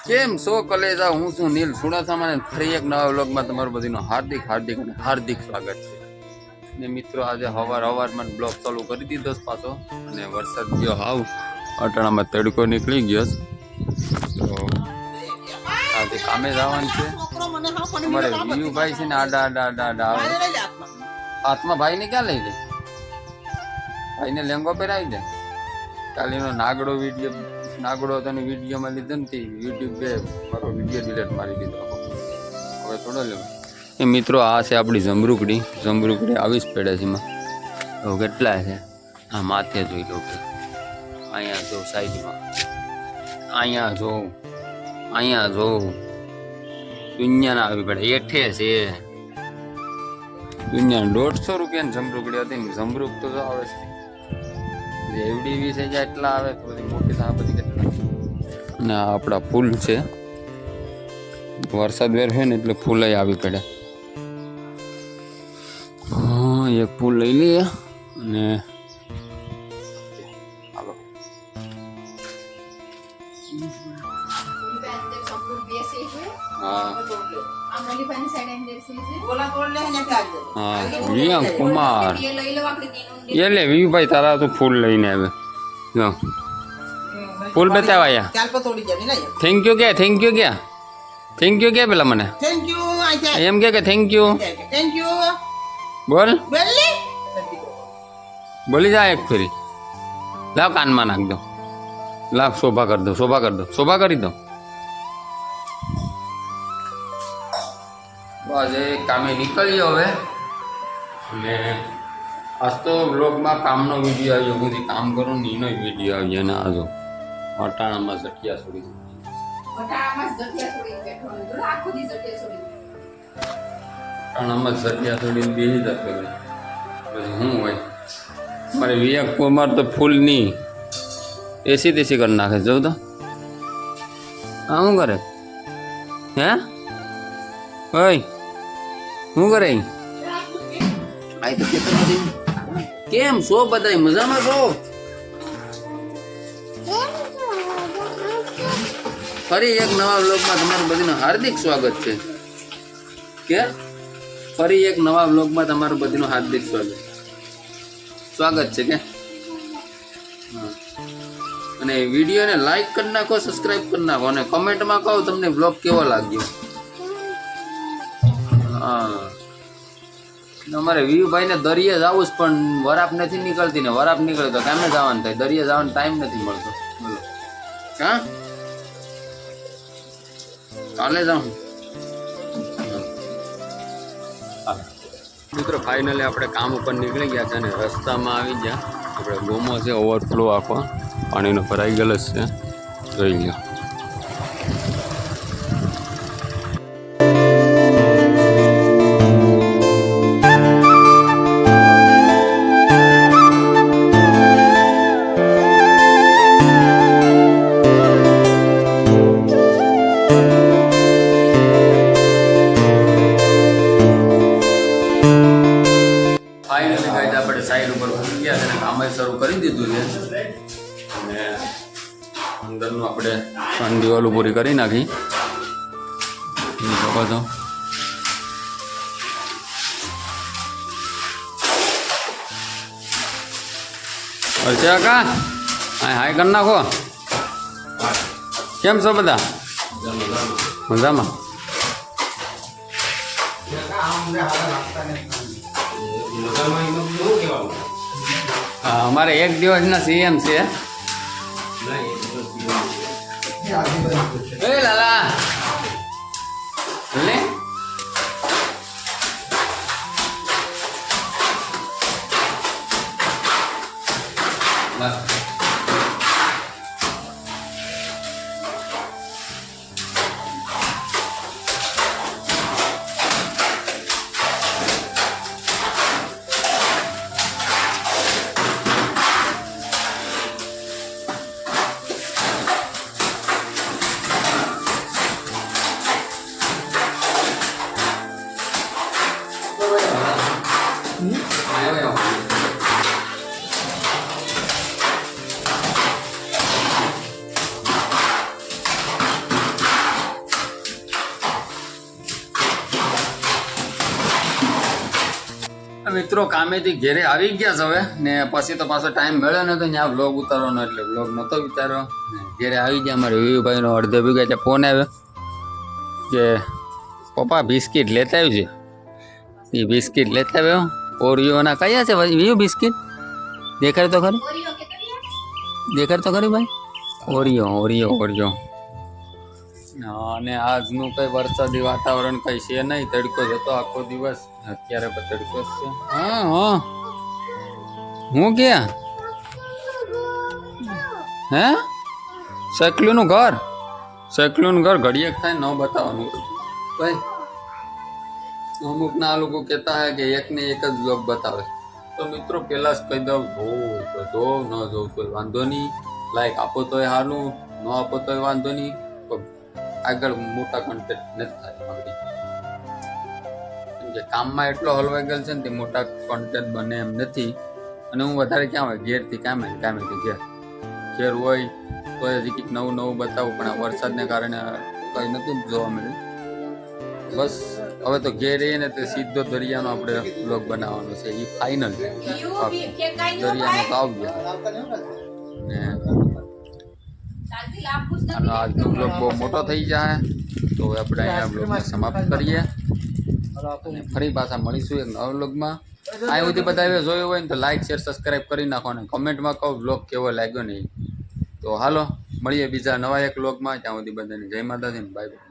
કેમ સો કલેજા હું છું નીલ સુડાસા અને ફરી એક નવા વ્લોગમાં તમારું બધીનું હાર્દિક હાર્દિક અને હાર્દિક સ્વાગત છે. ને મિત્રો આજે હવારમાં બ્લોગ ચાલુ કરી દીધો પાછો અને વરસાદ ગયો હાવ અટાણામાં તડકો નીકળી ગયો તો આજે કામે જવાનું છે. અમારે વિયુભાઈ છે ને આડા આવે હાથમાં ભાઈને ક્યાં લઈ જાય ભાઈને લેંગો પહેરાવી દે કાલે એનો નાગડો તને વિડીયોમાં લીધો ને યુટ્યુબે મારો વિડીયો ડિલેટ મારી દીધો હવે થોડો લેવો એ મિત્રો. આ છે આપણી જમરૂકડી આવી જ પડે છે એમાં તો કેટલા છે આ માથે જોઈ લો કે અહીંયા જો સાઈડમાં અહીંયા જો દુનિયાના આવી પડે એઠે છે દુનિયા 150 રૂપિયાની જમરૂકડી હતી ને જમરૂક તો આવે છે એવડી 20,000 એટલા આવે તો બધી મોટી થાય બધી કેટલા. અને આ આપણા ફૂલ છે વરસાદ વેર હોય ને એટલે ફૂલ આવી પડે. હા એક ફૂલ લઈ લઈએ અને હાલો કુમાર એટલે વિયુભાઈ તારા તો ફૂલ લઈને આવે ફૂલ બતાવાયા. થેન્ક યુ કે પેલા મને એમ કે થેન્ક યુ બોલ બોલી જા એક ફરી લાવ કાનમાં નાખ દો લાવ શોભા કરી દો. આજે કામે નીકળ્યો હવે અને આજ તો બ્લોગમાં કામનો વિડીયો આવ્યો હું કામ કરું ને એનો વિડીયો આવ્યો અને આજો અટાણામાં જટિયા છોડી બેસી જતો પછી હું હોય મારે વિવેક કુમાર તો ફૂલની એસી તેસી કરી નાખે જવું તો હા શું કરે હે ઓય શું કરે આઈ તો કેમ છો બધા મજામાં છો? ફરી એક નવા વ્લોગમાં તમારું બધીનું હાર્દિક સ્વાગત છે કે ફરી એક નવા વ્લોગમાં તમારું બધીનું હાર્દિક સ્વાગત છે કે અને વિડીયોને લાઈક કરી નાખો સબસ્ક્રાઇબ કરી નાખો અને કમેન્ટમાં કહો તમને વ્લોગ કેવો લાગ્યો. હા અમારે વિયુભાઈ ને દરિયે જવું જ પણ વરાપ નથી નીકળતી ને વરાપ નીકળે તો કામે જવાનું થાય દરિયે જવાનો ટાઈમ નથી મળતો. બોલો હા કાલે જાઉં મિત્રો. ફાઇનલી આપણે કામ ઉપર નીકળી ગયા છે અને રસ્તામાં આવી ગયા આપણે ગોમો છે ઓવરફ્લો આખો પાણીનો ભરાઈ ગયેલો છે જોઈ લો. આપણે સાઈડ ઉપર ઘૂસી ગયા છે અને કામ શરૂ કરી દીધું છે અને અંદરનું આપણે દિવાલો પૂરી કરી નાખી તો અર્ચા કા હાય કરી નાખો. કેમ છો બધા મજામાં? અમારે એક દિવસના સીએમ છે. એ લાલા લે મિત્રો કામેથી ઘેરે આવી ગયા છે હવે ને પછી તો પાછો ટાઈમ મળ્યો નતો ત્યાં વ્લોગ ઉતારવાનો એટલે વ્લોગ નતો વિચાર્યો ઘેરે આવી ગયા અમારે વિયુભાઈનો અડધે ભેગા એટલે ફોન આવ્યો કે પપ્પા બિસ્કિટ લેતા આવ્યું છે એ બિસ્કિટ લેતા આવ્યો ઓરિયોના કયા છે વિયુ બિસ્કિટ દેખાડ તો ખરી ભાઈ ઓરિયો અને આજનું કઈ વરસાદી વાતાવરણ કઈ છે નહીં તડકો જતો આખો દિવસ અત્યારે પણ તડકો જ છે હા હું ક્યાં હે શકલુનું ઘર ઘડીએ થાય ન બતાવવાનું ભાઈ અમુક ના આ લોકો કહેતા હોય કે એક ને એક જ બ્લોગ બતાવે તો મિત્રો પેલા જ કહી દઉં જો ન જોઉં તો વાંધો નહીં લાઈક આપો તોય સારું ન આપો તોય વાંધો નહીં આગળ મોટા કન્ટેન્ટ નથી થાય મારી કેમ કે કામમાં એટલો હલવાઈ ગયેલ છે ને તે મોટા કન્ટેન્ટ બને એમ નથી અને હું વધારે ક્યાં હોય ઘેરથી કામેથી ઘેર હોય તો હજી કંઈક નવું બતાવું પણ આ વરસાદને કારણે કંઈ નથી જોવા મળ્યું બસ હવે તો ઘેર રહીને તે સીધો દરિયાનો આપણે બ્લોગ બનાવવાનો છે એ ફાઇનલ છે દરિયાનો તો આવી ગયો ને આજનો બ્લોગ બહુ મોટો થઈ જાય તો હવે આપણે અહીંયા બ્લોગને સમાપ્ત કરીએ ફરી પાછા મળીશું એક નવા બ્લોગમાં આ સુધી બતાવ્યો જોયો હોય ને તો લાઈક શેર સબસ્ક્રાઈબ કરી નાખો અને કમેન્ટમાં કહો બ્લોગ કેવો લાગ્યો નહીં તો હાલો મળીએ બીજા નવા એક બ્લોગમાં ત્યાં સુધી બધાને જય માતાજી બાય બાય.